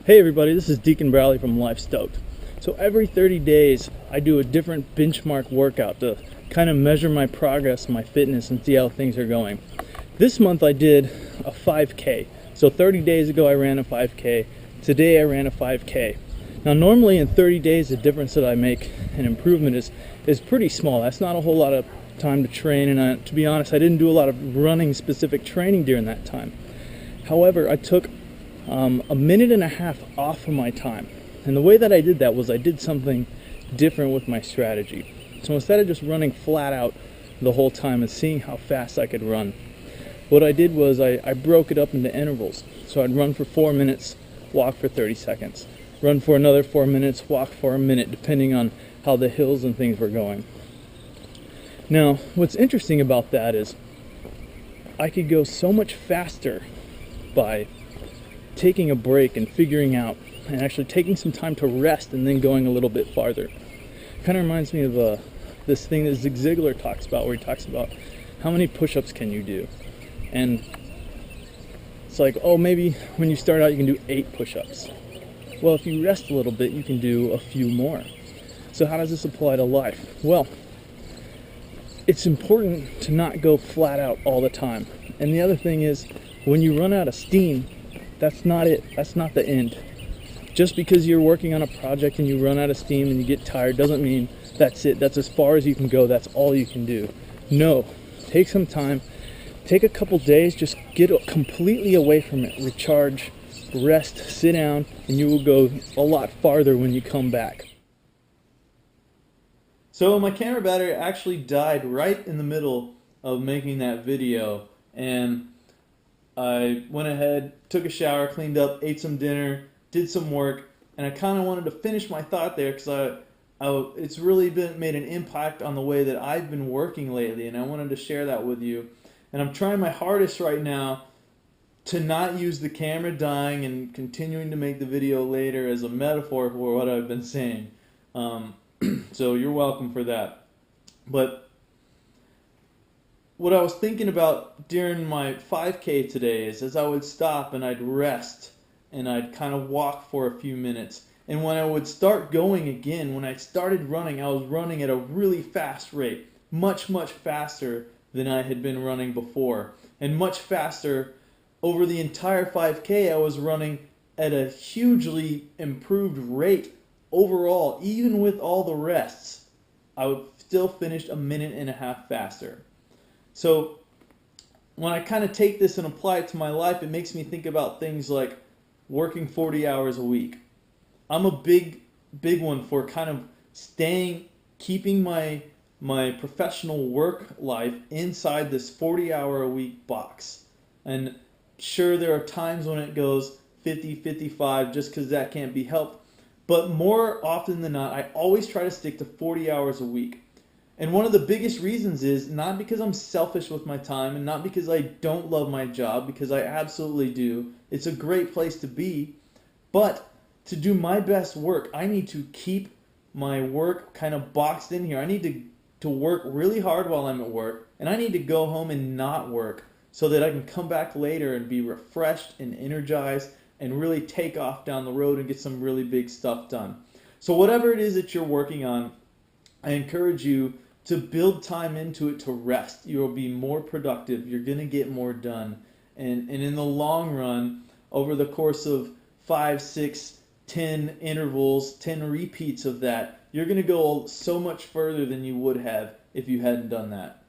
Hey everybody, this is Deacon Bradley from Life Stoked. So every 30 days I do a different benchmark workout to kind of measure my progress, my fitness, and see how things are going. This month I did a 5K. So 30 days ago I ran a 5K. Today I ran a 5K. Now normally in 30 days the difference that I make and improvement is pretty small. That's not a whole lot of time to train, and to be honest, I didn't do a lot of running specific training during that time. However, I took a minute and a half off of my time. And the way that I did that was I did something different with my strategy. So instead of just running flat out the whole time and seeing how fast I could run, what I did was I broke it up into intervals. So I'd run for 4 minutes, walk for 30 seconds. Run for another 4 minutes, walk for a minute, depending on how the hills and things were going. Now, what's interesting about that is I could go so much faster by taking a break and figuring out and actually taking some time to rest and then going a little bit farther. Kind of reminds me of this thing that Zig Ziglar talks about, where he talks about how many push-ups can you do, and it's like, oh, maybe when you start out you can do 8 push-ups. Well, if you rest a little bit you can do a few more. So how does this apply to life? Well, it's important to not go flat out all the time. And the other thing is, when you run out of steam, that's not it. That's not the end. Just because you're working on a project and you run out of steam and you get tired doesn't mean that's it. That's as far as you can go. That's all you can do. No. Take some time. Take a couple days. Just get completely away from it. Recharge, rest, sit down, and you will go a lot farther when you come back. So my camera battery actually died right in the middle of making that video, and I went ahead, took a shower, cleaned up, ate some dinner, did some work, and I kind of wanted to finish my thought there because it's really made an impact on the way that I've been working lately, and I wanted to share that with you. And I'm trying my hardest right now to not use the camera dying and continuing to make the video later as a metaphor for what I've been saying. So you're welcome for that. But what I was thinking about during my 5K today is as I would stop and I'd rest and I'd kind of walk for a few minutes. And when I would start going again, when I started running, I was running at a really fast rate. Much, much faster than I had been running before. And much faster over the entire 5K, I was running at a hugely improved rate overall. Even with all the rests, I would still finish a minute and a half faster. So when I kind of take this and apply it to my life, it makes me think about things like working 40 hours a week. I'm a big one for kind of keeping my professional work life inside this 40-hour-a-week box. And sure, there are times when it goes 50, 55, just because that can't be helped. But more often than not, I always try to stick to 40 hours a week. And one of the biggest reasons is not because I'm selfish with my time and not because I don't love my job, because I absolutely do. It's a great place to be. But to do my best work, I need to keep my work kind of boxed in here. I need to work really hard while I'm at work, and I need to go home and not work so that I can come back later and be refreshed and energized and really take off down the road and get some really big stuff done. So whatever it is that you're working on, I encourage you to build time into it to rest. You will be more productive. You're going to get more done. And in the long run, over the course of 5, 6, 10 intervals, 10 repeats of that, you're going to go so much further than you would have if you hadn't done that.